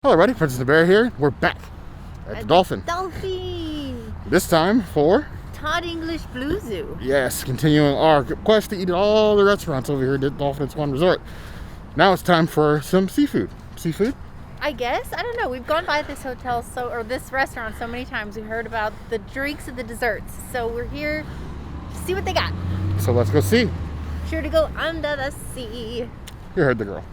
Hello everybody, Princess the Bear here. We're back at the Dolphin. Dolphin! This time for Todd English Bluezoo. Yes, continuing our quest to eat at all the restaurants over here at Dolphin Swan Resort. Now it's time for some seafood. Seafood? I guess. I don't know. We've gone by this hotel or this restaurant so many times. We heard about the drinks and the desserts. So we're here to see what they got. So let's go see. Sure to go under the sea. You heard the girl.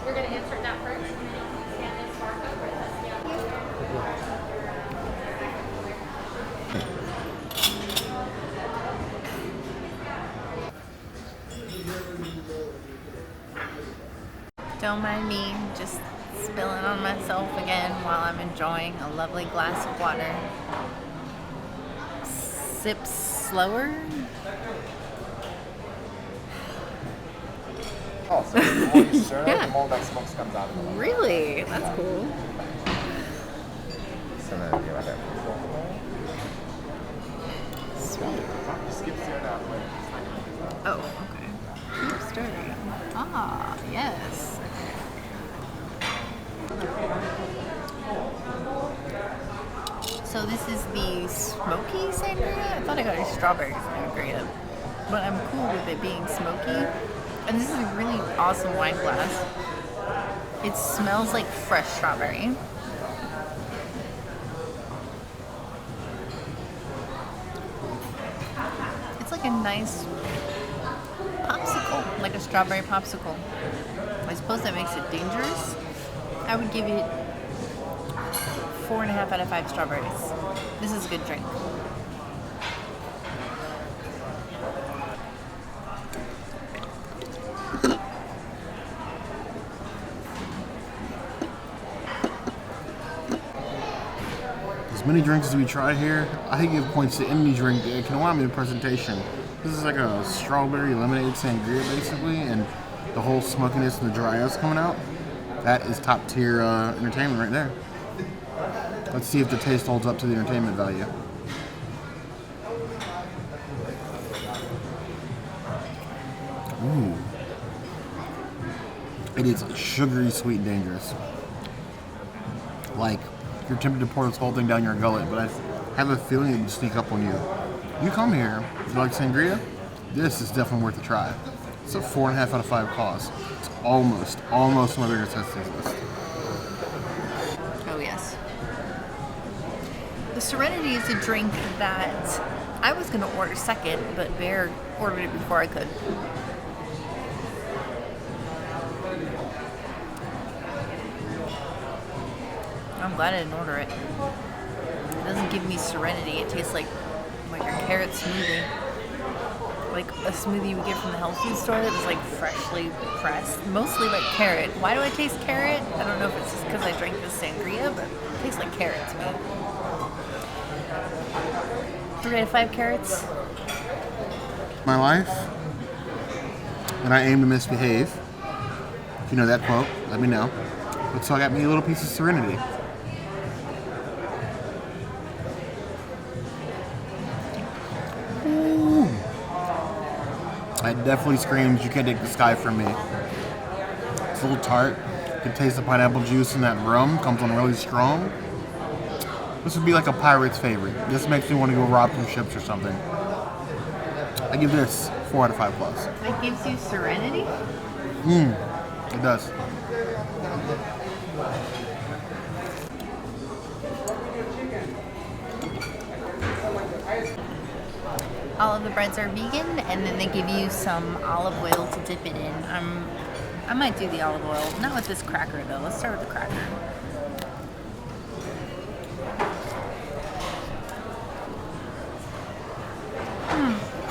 We're going to insert that first, and then you can scan this barcode for us. Don't mind me just spilling on myself again while I'm enjoying a lovely glass of water. Sip slower. Oh, so the more you serve, the more that smoke comes out of it. Really? That's cool. So then you have that. Sweet. Just keep stirring that way. Oh, okay. Keep stirring. Ah, yes. So this is the smoky sangria? I thought I got a strawberry sangria, but I'm cool with it being smoky. And this is a really awesome wine glass. It smells like fresh strawberry. It's like a nice popsicle, like a strawberry popsicle. I suppose that makes it dangerous. I would give it 4.5 out of 5 strawberries. This is a good drink. As many drinks as we try here, I give points to any drink that can allow me the presentation. This is like a strawberry lemonade sangria basically, and the whole smokiness and the dryness coming out. That is top tier entertainment right there. Let's see if the taste holds up to the entertainment value. Ooh. It is sugary, sweet, and dangerous. Like, you're tempted to pour this whole thing down your gullet, but I have a feeling it would sneak up on you. You come here, if you like sangria, this is definitely worth a try. It's a 4.5 out of 5 cost. It's almost my bigger testing list. Oh yes. The Serenity is a drink that I was going to order second, but Bear ordered it before I could. I'm glad I didn't order it. It doesn't give me Serenity. It tastes like a carrot smoothie. Like a smoothie you would get from the health food store that was like freshly pressed. Mostly like carrot. Why do I taste carrot? I don't know if it's just because I drank this sangria, but it tastes like carrot to me. 3 out of 5 carrots. My life, and I aim to misbehave. If you know that quote, let me know. But so I got me a little piece of Serenity. Ooh. That definitely screams, you can't take the sky from me. It's a little tart. You can taste the pineapple juice and that rum. Comes on really strong. This would be like a pirate's favorite. This makes me want to go rob some ships or something. I give this 4 out of 5 plus. It gives you Serenity? It does. All of the breads are vegan, and then they give you some olive oil to dip it in. I might do the olive oil. Not with this cracker, though. Let's start with the cracker.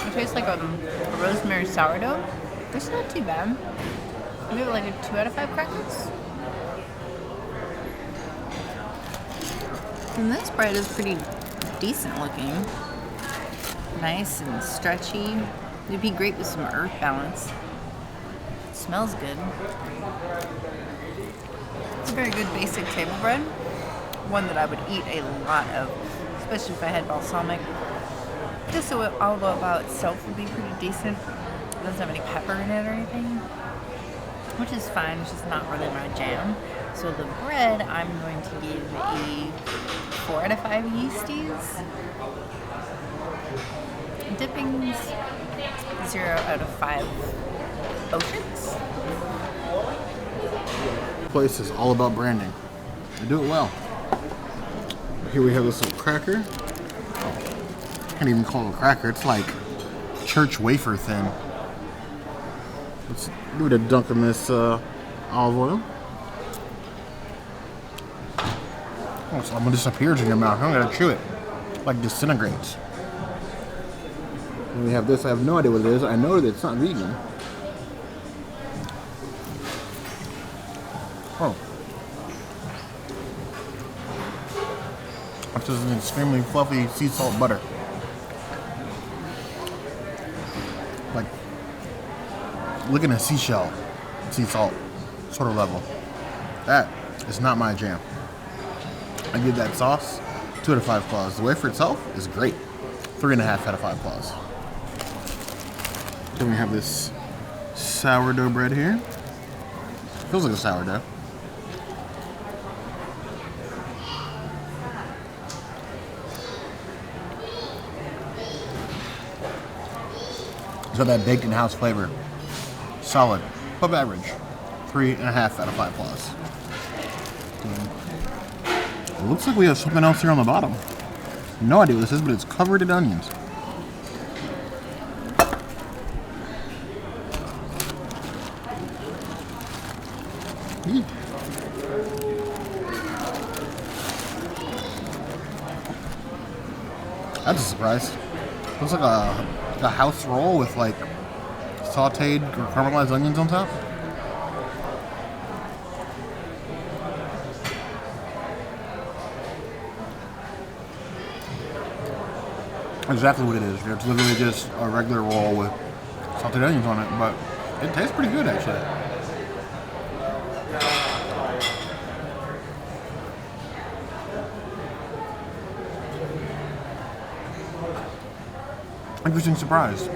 It tastes like a rosemary sourdough. It's not too bad. I give it like a 2 out of 5 crackers. And this bread is pretty decent looking. Nice and stretchy. It'd be great with some earth balance. It smells good. It's a very good basic table bread. One that I would eat a lot of, especially if I had balsamic. Just the olive oil by itself would be pretty decent. It doesn't have any pepper in it or anything. which is fine. It's just not really my jam. So the bread, I'm going to give a 4 out of 5 yeasties. Dippings, 0 out of 5 oceans. This place is all about branding. They do it well. Here we have this little cracker. Can't even call it a cracker. It's like church wafer thin. Let's give it a dunk in this olive oil. Oh, so it disappears in your mouth. I'm gonna chew it. Like disintegrates. And we have this. I have no idea what it is. I know that it's not vegan. Oh. This is an extremely fluffy sea salt butter. Like looking at a seashell, sea salt sort of level. That is not my jam. I give that sauce 2 out of 5 claws. The wafer itself is great. 3.5 out of 5 claws. Then we have this sourdough bread here. Feels like a sourdough. It's got that baked in-house flavor. Solid, above average. 3.5 out of 5 claws. It looks like we have something else here on the bottom. No idea what this is, but it's covered in onions. That's a surprise. Looks like a house roll with like sauteed or caramelized onions on top. Exactly what it is. It's literally just a regular roll with sauteed onions on it, but it tastes pretty good actually. Interesting surprise.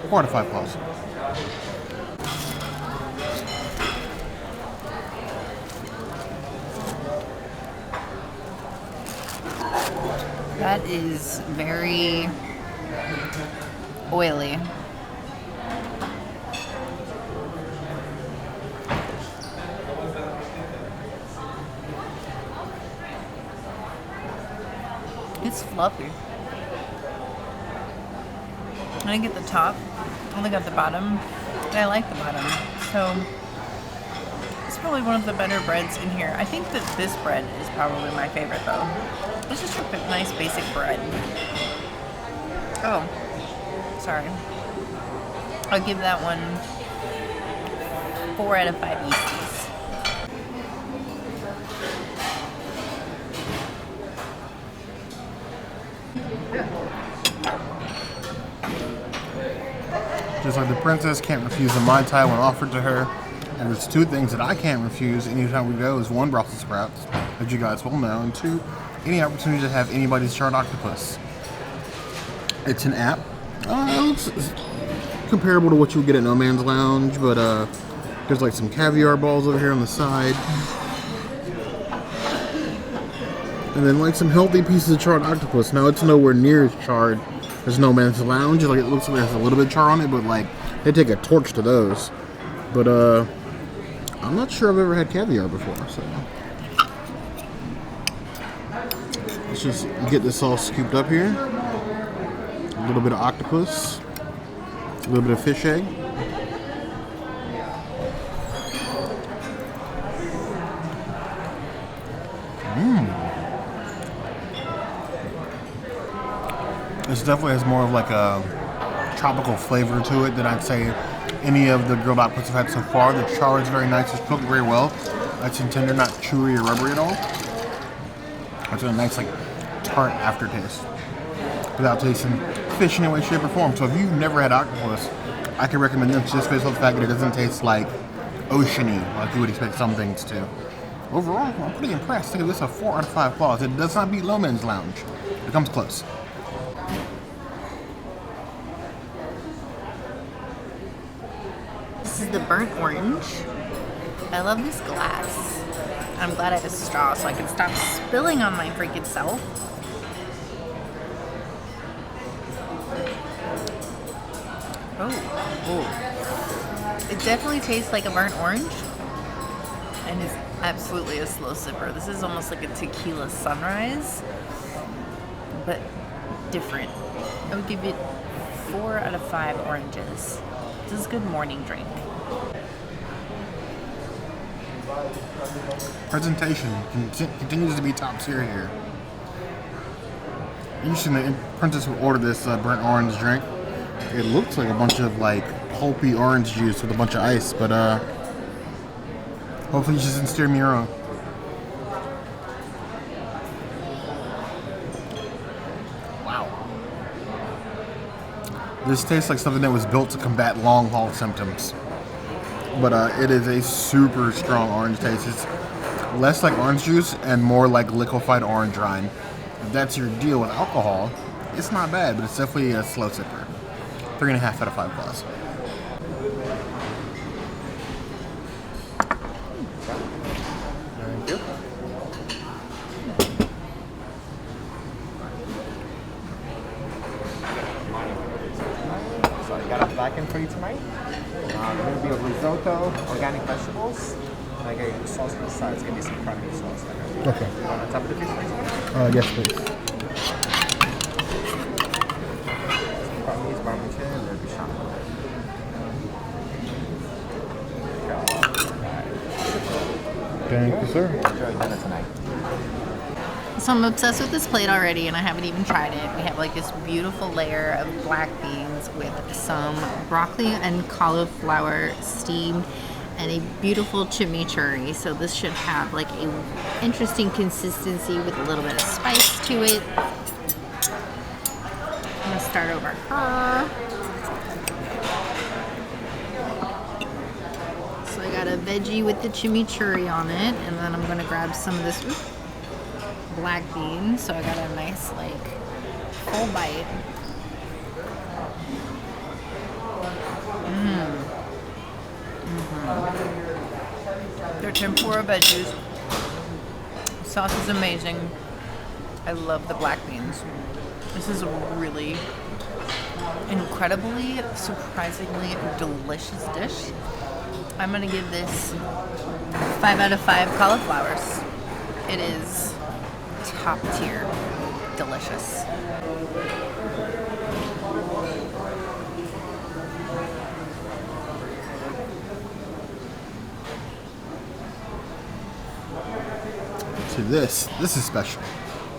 4 out of 5 claws. That is very oily. It's fluffy. I didn't get the top, I only got the bottom, and I like the bottom. So it's probably one of the better breads in here. I think that this bread is probably my favorite though. It's just a nice basic bread. Oh, sorry. I'll give that one 4 out of 5 yeasties. Just like the princess can't refuse a Mai Tai when offered to her. And there's 2 things that I can't refuse anytime we go is 1, Brussels sprouts, as you guys well know, and 2, any opportunity to have anybody's Style Octopus. It's an app. It looks comparable to what you would get at No Man's Lounge, but there's like some caviar balls over here on the side. And then like some healthy pieces of charred octopus. Now it's nowhere near as charred as No Man's Lounge. Like it looks like it has a little bit of char on it, but like they take a torch to those. But I'm not sure I've ever had caviar before, so let's just get this all scooped up here. A little bit of octopus, a little bit of fish egg. This definitely has more of like a tropical flavor to it than I'd say any of the grilled octopus I've had so far. The char is very nice. It's cooked very well. Nice and tender, not chewy or rubbery at all. It's a nice like tart aftertaste without tasting fish in any way, shape, or form. So if you've never had octopus, I can recommend them just based on the fact that it doesn't taste like oceany like you would expect some things to. Overall, I'm pretty impressed. I give this a 4 out of 5 claws. It does not beat No Man's Lounge. It comes close. This is the burnt orange. I love this glass. I'm glad I have a straw so I can stop spilling on my freaking self. Oh. It definitely tastes like a burnt orange and is absolutely a slow sipper. This is almost like a tequila sunrise, but different. I would give it 4 out of 5 oranges. This is a good morning drink. Presentation continues to be top tier here. Usually the princess would order this burnt orange drink. It looks like a bunch of like pulpy orange juice with a bunch of ice, but hopefully she doesn't steer me wrong. Wow. This tastes like something that was built to combat long haul symptoms. But it is a super strong orange taste. It's less like orange juice and more like liquefied orange rind. If that's your deal with alcohol, it's not bad, but it's definitely a slow sipper. 3.5 out of 5 plus. Thank you. So I got a blackened for you tonight. Going to be a risotto, organic vegetables. And I got your sauce on the side. It's going to be some cranberry sauce. Okay. You want on top of the fish fries? Yes, please. Cranberries, parmesan, and then bechamel. Thank you, sir. Enjoy dinner tonight. So I'm obsessed with this plate already and I haven't even tried it. We have like this beautiful layer of black beans with some broccoli and cauliflower steamed and a beautiful chimichurri. So this should have like a interesting consistency with a little bit of spice to it. I'm gonna start over her. So I got a veggie with the chimichurri on it and then I'm gonna grab some of this black beans, so I got a nice like full bite. Their tempura veggies. Sauce is amazing. I love the black beans. This is a really incredibly, surprisingly delicious dish. I'm gonna give this 5 out of 5 cauliflowers. It is top tier delicious. To this is special.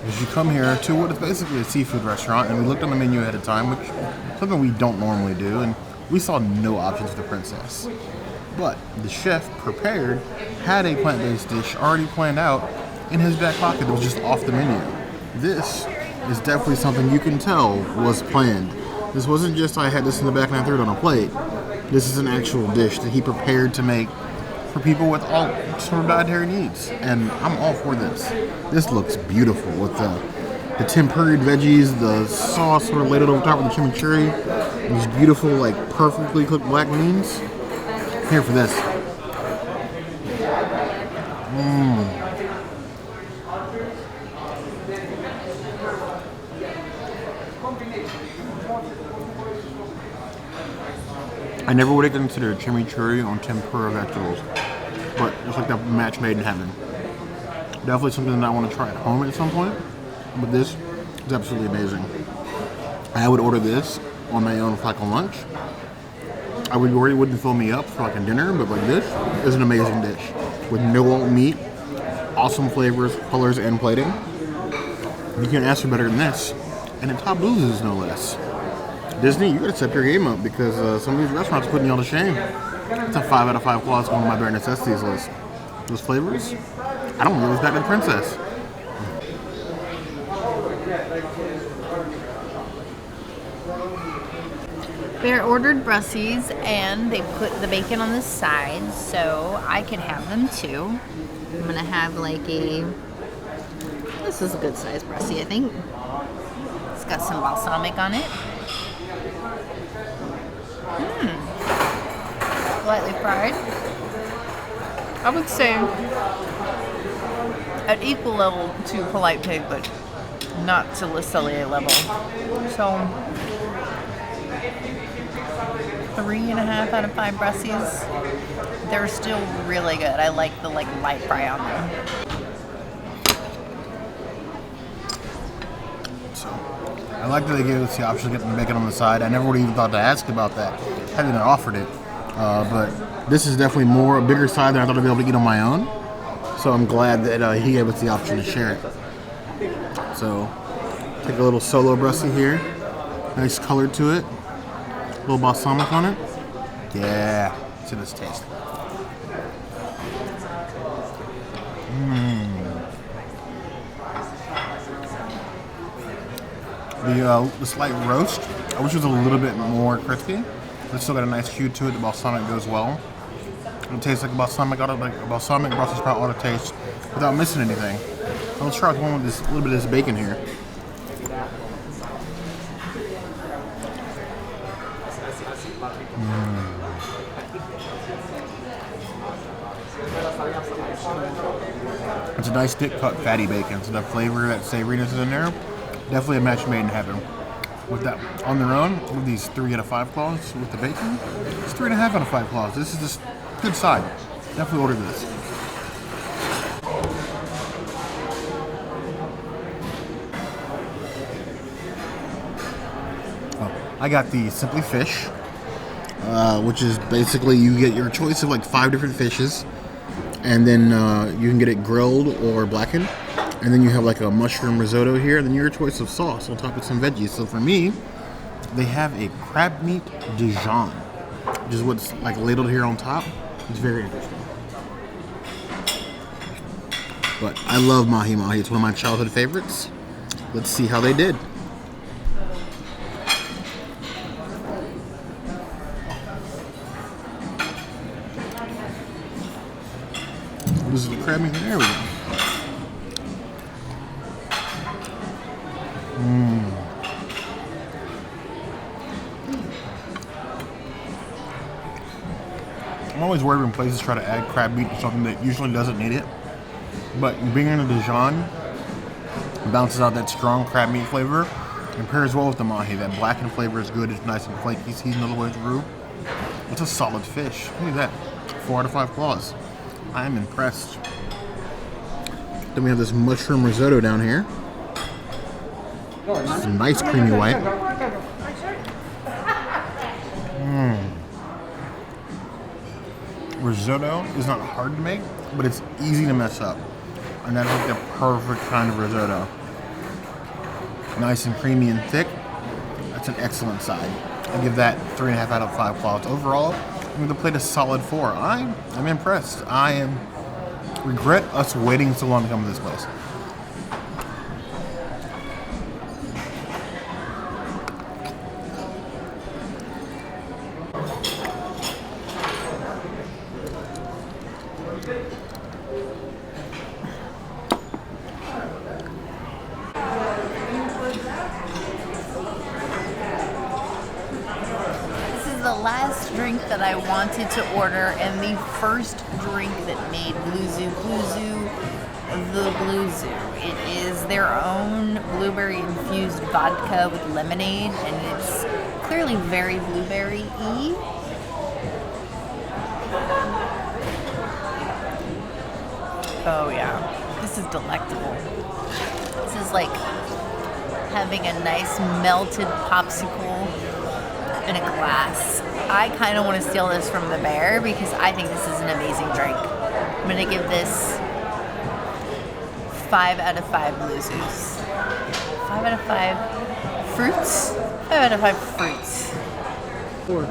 Because you come here to what is basically a seafood restaurant, and we looked on the menu ahead of time, which is something we don't normally do, and we saw no options for the princess. But the chef prepared had a plant-based dish already planned out in his back pocket that was just off the menu. This is definitely something you can tell was planned. This wasn't just I had this in the back and I threw it on a plate. This is an actual dish that he prepared to make for people with all sort of dietary needs. And I'm all for this. This looks beautiful with the tempura veggies, the sauce sort of laid over top of the chimichurri, these beautiful, like perfectly cooked black beans. Here for this. I never would have considered chimichurri on tempura vegetables, but it's like that match made in heaven. Definitely something that I want to try at home at some point, but this is absolutely amazing. I would order this on my own for like a lunch. I would worry it wouldn't fill me up for like a dinner, but like this is an amazing dish with no meat, awesome flavors, colors, and plating. You can't ask for better than this, and at Todd Bluezoo no less. Disney, you gotta step your game up because some of these restaurants are putting you all to shame. It's a 5 out of 5 clause on my bare necessities list. Those flavors, I don't give this back to the princess. We ordered Brussels and they put the bacon on the side, so I could have them too. I'm gonna have like this is a good size Brussels, I think. It's got some balsamic on it. Lightly fried. I would say at equal level to Polite Pig, but not to Le Cellier level. So 3.5 out of 5 Brussies. They're still really good. I like the light fry on them. So I like that they gave us the option of getting bacon on the side. I never would have even thought to ask about that had they not offered it. But this is definitely a bigger side than I thought I'd be able to eat on my own. So I'm glad that he gave us the option to share it. So take a little solo Brussie here. Nice color to it. A little balsamic on it. Yeah. See this taste. The slight roast, I wish it was a little bit more crispy. It's still got a nice hue to it. The balsamic goes well. It tastes like a balsamic Brussels sprout ought to taste without missing anything. So let's try one with this little bit of this bacon here. It's a nice thick cut fatty bacon, so the flavor, that savoriness is in there. Definitely a match made in heaven. With that on their own, with these 3 out of 5 claws with the bacon, it's 3.5 out of 5 claws. This is just good side. Definitely order this. I got the Simply Fish, which is basically you get your choice of like 5 different fishes, and then you can get it grilled or blackened, and then you have like a mushroom risotto here, and then your choice of sauce on top of some veggies. So for me, they have a crab meat Dijon, which is what's like ladled here on top. It's very interesting. But I love mahi mahi. It's one of my childhood favorites. Let's see how they did. This is the crab meat. There we go. I'm always worried when places try to add crab meat to something that usually doesn't need it. But being in a Dijon balances out that strong crab meat flavor and pairs well with the mahi. That blackened flavor is good. It's nice and flaky, seasoned all the way through. It's a solid fish. Look at that. 4 out of 5 claws. I am impressed. Then we have this mushroom risotto down here. It's a nice creamy white. Risotto is not hard to make, but it's easy to mess up. And that's like the perfect kind of risotto. Nice and creamy and thick. That's an excellent side. I give that 3.5 out of 5 claws. Overall, I'm going to plate a solid 4. I'm impressed. I regret us waiting so long to come to this place. Last drink that I wanted to order, and the first drink that made Bluezoo the Bluezoo. It is their own blueberry infused vodka with lemonade, and it's clearly very blueberry-y. Oh yeah, this is delectable. This is like having a nice melted popsicle in a glass. I kind of want to steal this from the bear because I think this is an amazing drink. I'm going to give this 5 out of 5 Bluezoos. 5 out of 5 fruits? 5 out of 5 fruits. 4.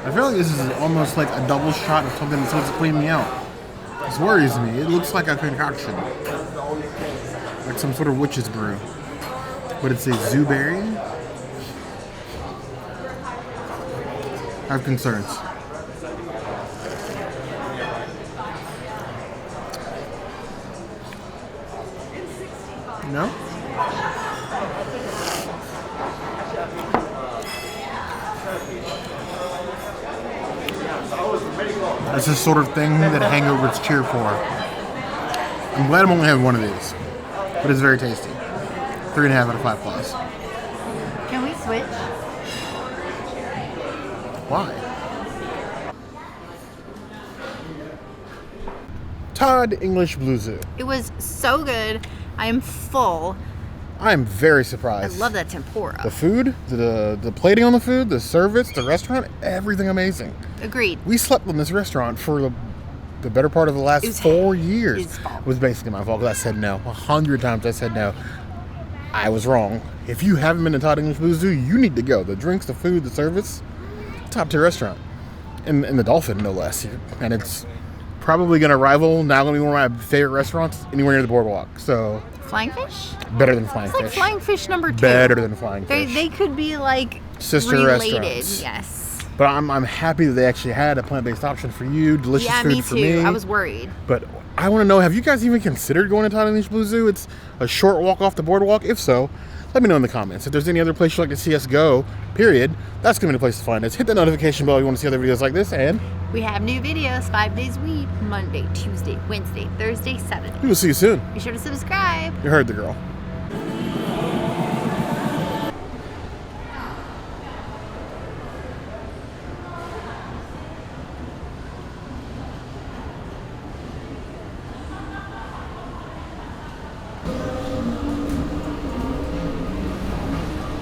I feel like this is almost like a double shot of something that's supposed to clean me out. This worries me. It looks like a concoction. Like some sort of witch's brew. But it's a zoo berry. I have concerns. No? It's the sort of thing that hangovers cheer for. I'm glad I'm only having one of these, but it's very tasty. 3.5 out of 5 plus. Can we switch? Why? Todd English Bluezoo. It was so good. I am full. I am very I surprised. love that tempura. The food, the plating on the food, the service, the restaurant, everything amazing. Agreed. We slept in this restaurant for the better part of the last 4 years. His fault. It was basically my fault because I said no. 100 times I said no. I was wrong. If you haven't been to Todd English Bluezoo, you need to go. The drinks, the food, the service, top tier restaurant. In the Dolphin, no less. And it's probably going to rival, now going to be one of my favorite restaurants anywhere near the boardwalk. So, Flying Fish? better than Flying It's like Fish. Flying Fish number 2. Better than Flying Fish. They could be like Sister related. restaurants. Yes. But I'm happy that they actually had a plant-based option for you. Delicious Yeah, food me for too. me. I was worried. But I want to know, have you guys even considered going to Todd English Bluezoo? It's a short walk off the boardwalk. If so, let me know in the comments. If there's any other place you'd like to see us go, period, that's going to be the place to find us. Hit that notification bell if you want to see other videos like this, and We have new videos 5 days a week. Monday, Tuesday, Wednesday, Thursday, Saturday. we will see you soon. Be sure to subscribe. You heard the girl.